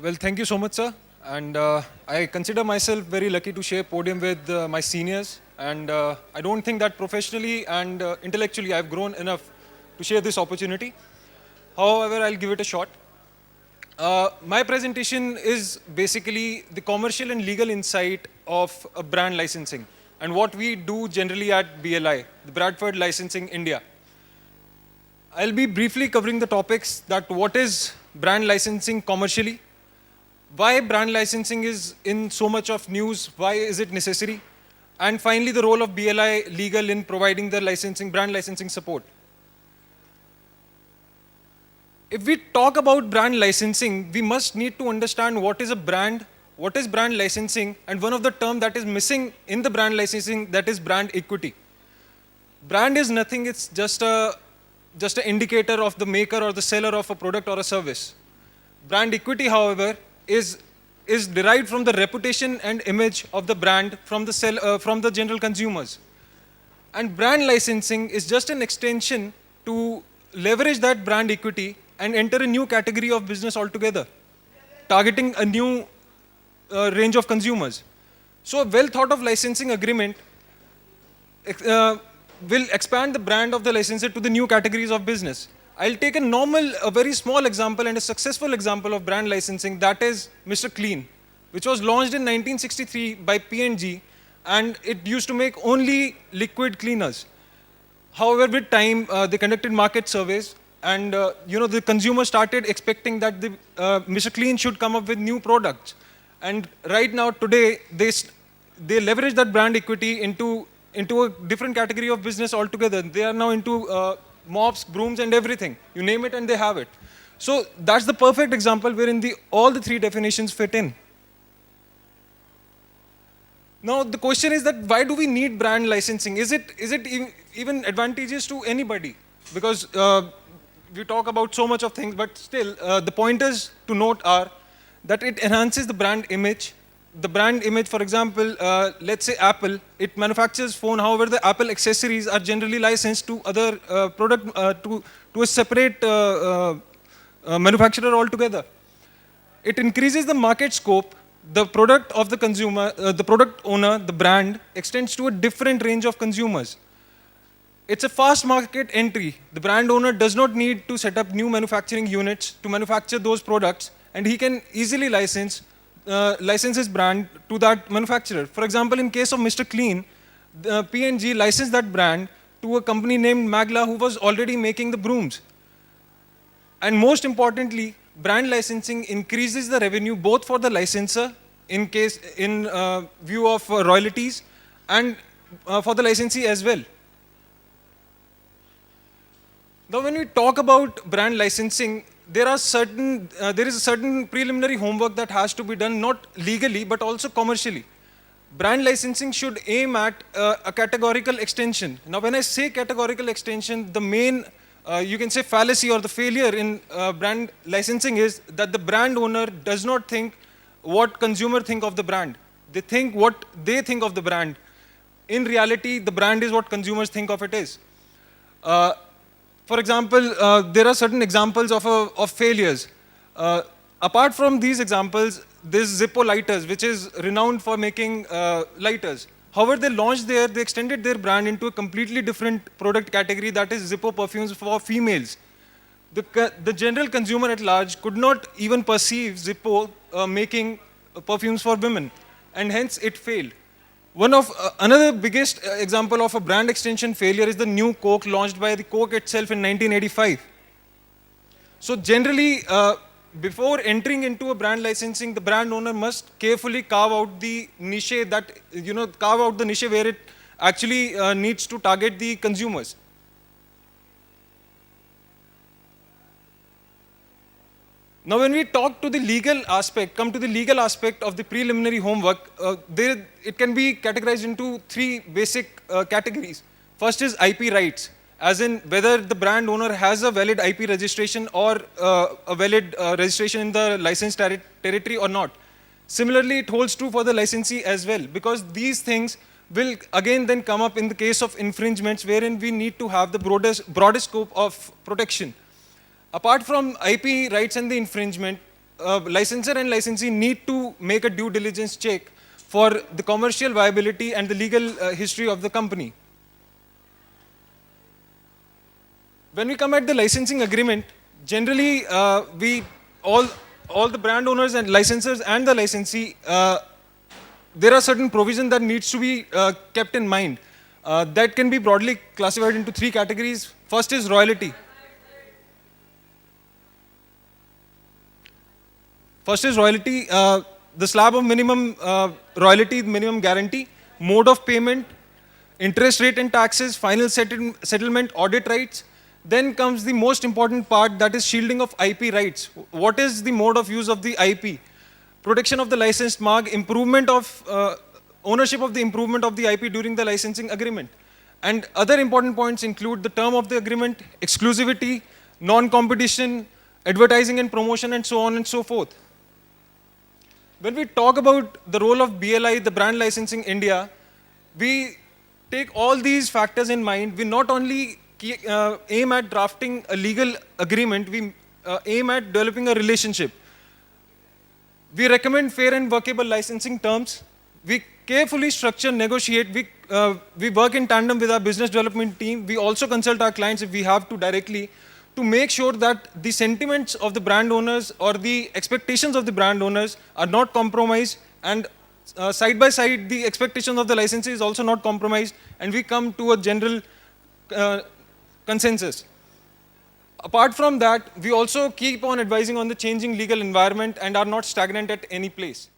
Well, thank you so much, sir. And I consider myself very lucky to share podium with my seniors. And I don't think that professionally and intellectually I've grown enough to share this opportunity. However, I'll give it a shot. My presentation is basically the commercial and legal insight of a brand licensing and what we do generally at BLI, the Bradford Licensing India. I'll be briefly covering the topics that what is brand licensing commercially, why brand licensing is in so much of news, why is it necessary, and finally the role of BLI legal in providing the licensing, brand licensing support. If we talk about brand licensing, we must need to understand what is a brand, what is brand licensing, and one of the terms that is missing in the brand licensing, that is brand equity. Brand is nothing, it's just an indicator of the maker or the seller of a product or a service. Brand equity, however, is derived from the reputation and image of the brand from the general consumers. And brand licensing is just an extension to leverage that brand equity and enter a new category of business altogether, targeting a new range of consumers. So a well thought of licensing agreement will expand the brand of the licensor to the new categories of business. I'll take a very small example and a successful example of brand licensing, that is Mr. Clean, which was launched in 1963 by P&G, and it used to make only liquid cleaners. However, with time, they conducted market surveys, and the consumer started expecting that Mr. Clean should come up with new products. And right now, today, they leverage that brand equity into a different category of business altogether. They are now into mops, brooms, and everything. You name it and they have it. So that's the perfect example wherein all the three definitions fit in. Now the question is that why do we need brand licensing? Is it even advantageous to anybody? Because we talk about so much of things, but still the pointers to note are that it enhances the brand image. The brand image, for example, let's say Apple, it manufactures phone. However, the Apple accessories are generally licensed to other to a separate manufacturer altogether. It increases the market scope. The product of the consumer, the product owner, the brand extends to a different range of consumers. It's a fast market entry. The brand owner does not need to set up new manufacturing units to manufacture those products, and he can easily license his brand to that manufacturer. For example, in case of Mr. Clean, P&G licensed that brand to a company named Magla who was already making the brooms. And most importantly, brand licensing increases the revenue both for the licensor in view of royalties and for the licensee as well. Now, when we talk about brand licensing, there is a certain preliminary homework that has to be done, not legally, but also commercially. Brand licensing should aim at a categorical extension. Now, when I say categorical extension, the main, you can say fallacy or the failure in brand licensing is that the brand owner does not think what consumer think of the brand. They think what they think of the brand. In reality, the brand is what consumers think of it is. For example, there are certain examples of failures. Apart from these examples, there's Zippo lighters, which is renowned for making lighters. However, they extended their brand into a completely different product category, that is Zippo perfumes for females. The general consumer at large could not even perceive Zippo making perfumes for women, and hence it failed. Another biggest example of a brand extension failure is the new Coke launched by the Coke itself in 1985. So generally, before entering into a brand licensing, the brand owner must carefully carve out the niche where it actually needs to target the consumers. Now, when we talk to the legal aspect, come to the legal aspect of the preliminary homework, it can be categorized into three basic categories. First is IP rights, as in whether the brand owner has a valid IP registration or a valid registration in the licensed territory or not. Similarly, it holds true for the licensee as well, because these things will again then come up in the case of infringements, wherein we need to have the broadest scope of protection. Apart from IP rights and the infringement, licensor and licensee need to make a due diligence check for the commercial viability and the legal history of the company. When we come at the licensing agreement, generally all the brand owners and licensors and the licensee, there are certain provisions that needs to be kept in mind. That can be broadly classified into three categories. First is royalty. First is royalty, the slab of minimum royalty, minimum guarantee, mode of payment, interest rate and taxes, final settlement, audit rights. Then comes the most important part, that is shielding of IP rights. What is the mode of use of the IP? Protection of the licensed mark, improvement of ownership of the improvement of the IP during the licensing agreement. And other important points include the term of the agreement, exclusivity, non-competition, advertising and promotion, and so on and so forth. When we talk about the role of BLI, the Brand Licensing India, we take all these factors in mind. We not only aim at drafting a legal agreement, we aim at developing a relationship. We recommend fair and workable licensing terms. We carefully structure, negotiate. We work in tandem with our business development team. We also consult our clients if we have to directly, to make sure that the sentiments of the brand owners or the expectations of the brand owners are not compromised, and side by side the expectations of the licensee is also not compromised, and we come to a general consensus. Apart from that, we also keep on advising on the changing legal environment and are not stagnant at any place.